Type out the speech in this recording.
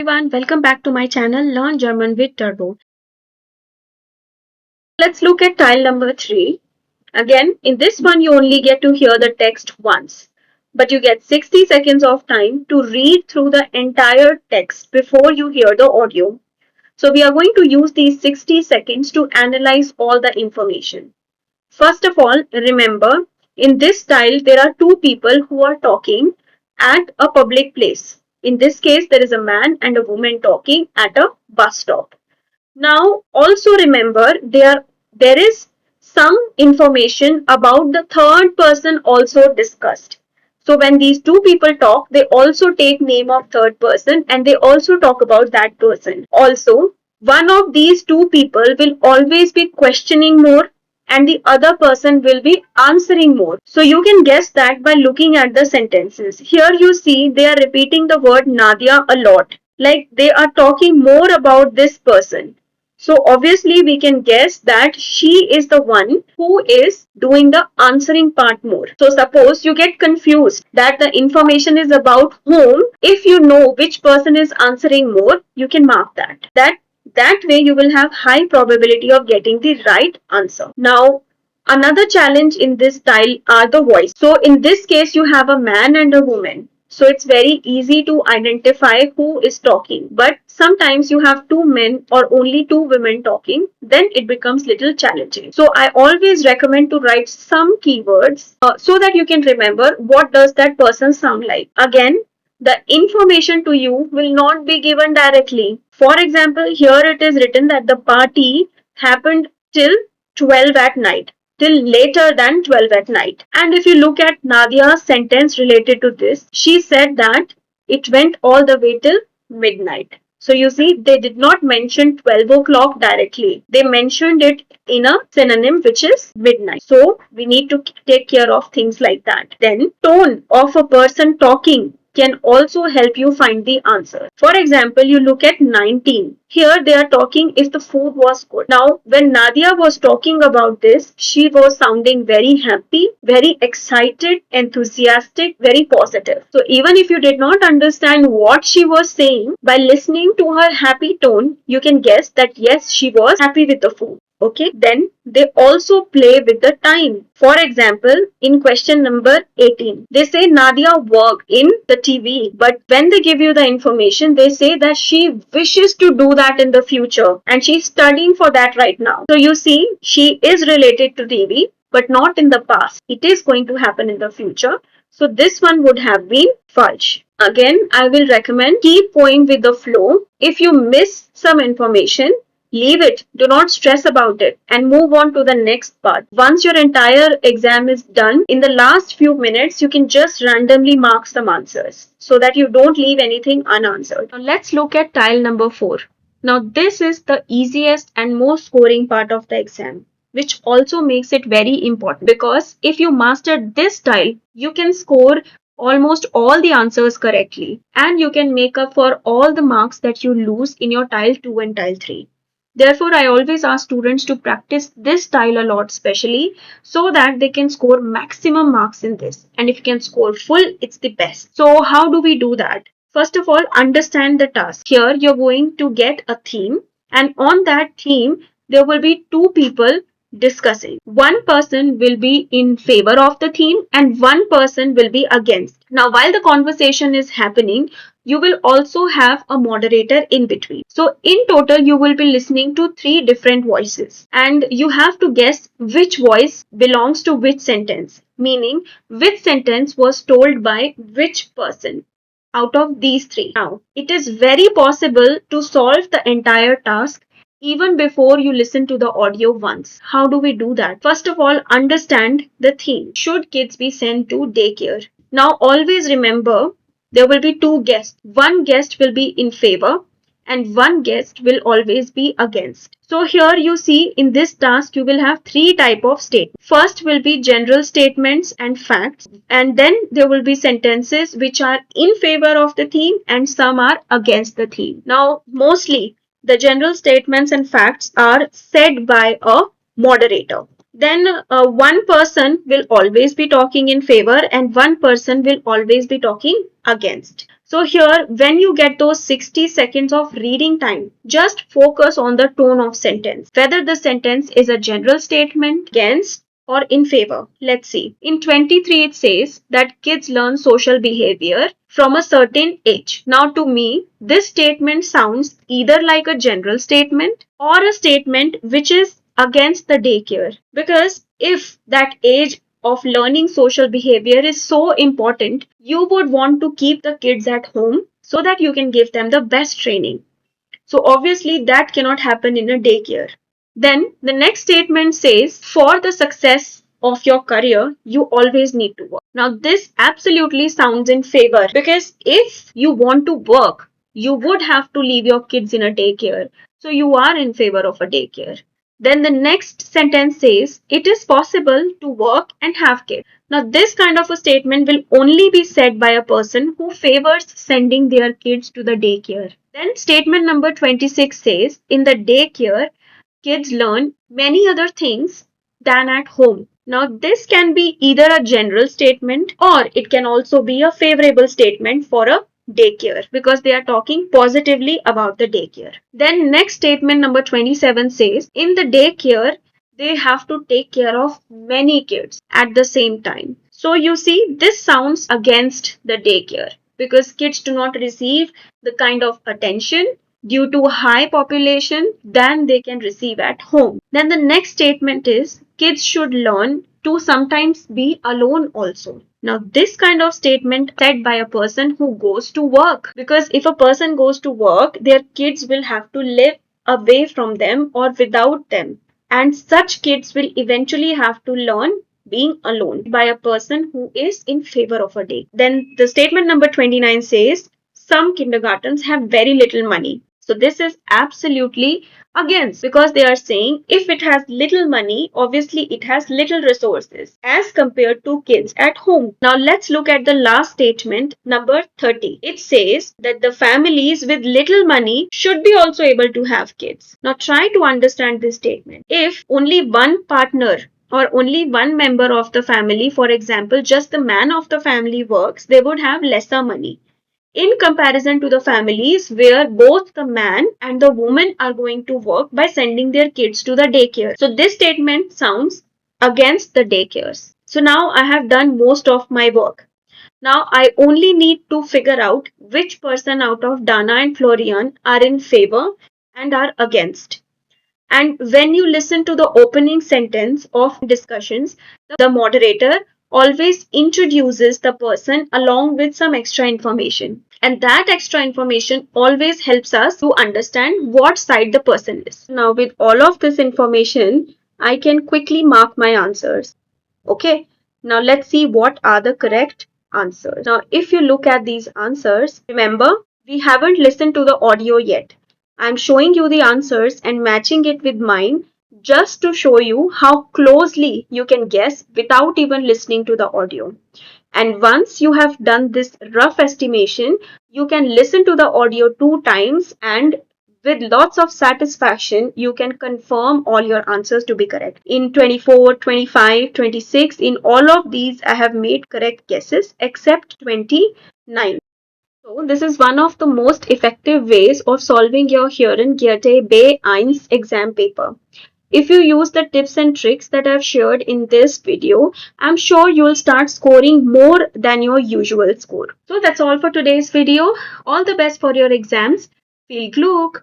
Everyone, welcome back to my channel Learn German with Turbo. Let's look at tile number 3. Again, in this one you only get to hear the text once, but you get 60 seconds of time to read through the entire text before you hear the audio. So we are going to use these 60 seconds to analyze all the information. First of all, remember, in this tile there are two people who are talking at a public place. In this case, there is a man and a woman talking at a bus stop. Now, also remember there is some information about the third person also discussed. So when these two people talk, they also take name of third person and they also talk about that person. Also, one of these two people will always be questioning more and the other person will be answering more. So you can guess that by looking at the sentences. Here you see they are repeating the word Nadia a lot. Like they are talking more about this person. So obviously we can guess that she is the one who is doing the answering part more. So suppose you get confused that the information is about whom, if you know which person is answering more, you can mark that. That way you will have high probability of getting the right answer. Now another challenge in this tile are the voice. So in this case you have a man and a woman. So it's very easy to identify who is talking. But sometimes you have two men or only two women talking, then it becomes little challenging. So I always recommend to write some keywords so that you can remember what does that person sound like. Again, the information to you will not be given directly. For example, here it is written that the party happened till 12 at night, till later than 12 at night. And if you look at Nadia's sentence related to this, she said that it went all the way till midnight. So you see, they did not mention 12 o'clock directly. They mentioned it in a synonym which is midnight. So we need to take care of things like that. Then tone of a person talking can also help you find the answer. For example, you look at 19. Here they are talking if the food was good. Now, when Nadia was talking about this, she was sounding very happy, very excited, enthusiastic, very positive. So even if you did not understand what she was saying, by listening to her happy tone, you can guess that yes, she was happy with the food. Okay, then they also play with the time. For example, in question number 18, they say Nadia worked in the TV, but when they give you the information, they say that she wishes to do that in the future and she's studying for that right now. So you see, she is related to TV, but not in the past. It is going to happen in the future. So this one would have been false. Again, I will recommend keep going with the flow. If you miss some information, leave it, do not stress about it, and move on to the next part. Once your entire exam is done, in the last few minutes, you can just randomly mark some answers so that you don't leave anything unanswered. Now let's look at tile number 4. Now this is the easiest and most scoring part of the exam, which also makes it very important because if you master this tile, you can score almost all the answers correctly and you can make up for all the marks that you lose in your tile 2 and tile 3. Therefore, I always ask students to practice this style a lot, especially so that they can score maximum marks in this. And if you can score full, it's the best. So, how do we do that? First of all, understand the task. Here, you're going to get a theme, and on that theme, there will be two people discussing. One person will be in favor of the theme, and one person will be against. Now, while the conversation is happening, you will also have a moderator in between. So in total, you will be listening to three different voices and you have to guess which voice belongs to which sentence, meaning which sentence was told by which person out of these three. Now, it is very possible to solve the entire task even before you listen to the audio once. How do we do that? First of all, understand the theme. Should kids be sent to daycare? Now, always remember there will be two guests. One guest will be in favor and one guest will always be against. So here you see in this task you will have three type of statements. First will be general statements and facts, and then there will be sentences which are in favor of the theme and some are against the theme. Now mostly the general statements and facts are said by a moderator. Then one person will always be talking in favor and one person will always be talking against. So here, when you get those 60 seconds of reading time, just focus on the tone of sentence. Whether the sentence is a general statement, against, or in favor. Let's see. In 23, it says that kids learn social behavior from a certain age. Now, to me, this statement sounds either like a general statement or a statement which is against the daycare. Because if that age of learning social behavior is so important, you would want to keep the kids at home so that you can give them the best training. So obviously that cannot happen in a daycare. Then the next statement says, for the success of your career, you always need to work. Now this absolutely sounds in favor, because if you want to work, you would have to leave your kids in a daycare. So you are in favor of a daycare. Then the next sentence says, it is possible to work and have kids. Now, this kind of a statement will only be said by a person who favors sending their kids to the daycare. Then, statement number 26 says, in the daycare, kids learn many other things than at home. Now, this can be either a general statement or it can also be a favorable statement for a daycare, because they are talking positively about the daycare. Then, next statement number 27 says, in the daycare, they have to take care of many kids at the same time. So, you see, this sounds against the daycare, because kids do not receive the kind of attention due to high population than they can receive at home. Then the next statement is, kids should learn to sometimes be alone also. Now this kind of statement said by a person who goes to work, because if a person goes to work, their kids will have to live away from them or without them, and such kids will eventually have to learn being alone by a person who is in favor of a day. Then the statement number 29 says, some kindergartens have very little money. So this is absolutely against, because they are saying if it has little money, obviously it has little resources as compared to kids at home. Now let's look at the last statement, number 30. It says that the families with little money should be also able to have kids. Now try to understand this statement. If only one partner or only one member of the family, for example, just the man of the family works, they would have lesser money in comparison to the families where both the man and the woman are going to work by sending their kids to the daycare. So this statement sounds against the daycares. So now I have done most of my work. Now I only need to figure out which person out of Dana and Florian are in favor and are against. And when you listen to the opening sentence of discussions, the moderator always introduces the person along with some extra information. And that extra information always helps us to understand what side the person is. Now, with all of this information, I can quickly mark my answers. Okay, now let's see what are the correct answers. Now, if you look at these answers, remember, we haven't listened to the audio yet. I'm showing you the answers and matching it with mine just to show you how closely you can guess without even listening to the audio. And once you have done this rough estimation, you can listen to the audio 2 times, and with lots of satisfaction, you can confirm all your answers to be correct. In 24, 25, 26, in all of these, I have made correct guesses except 29. So, this is one of the most effective ways of solving your Hören Goethe B1 exam paper. If you use the tips and tricks that I've shared in this video, I'm sure you'll start scoring more than your usual score. So that's all for today's video. All the best for your exams. Viel Glück!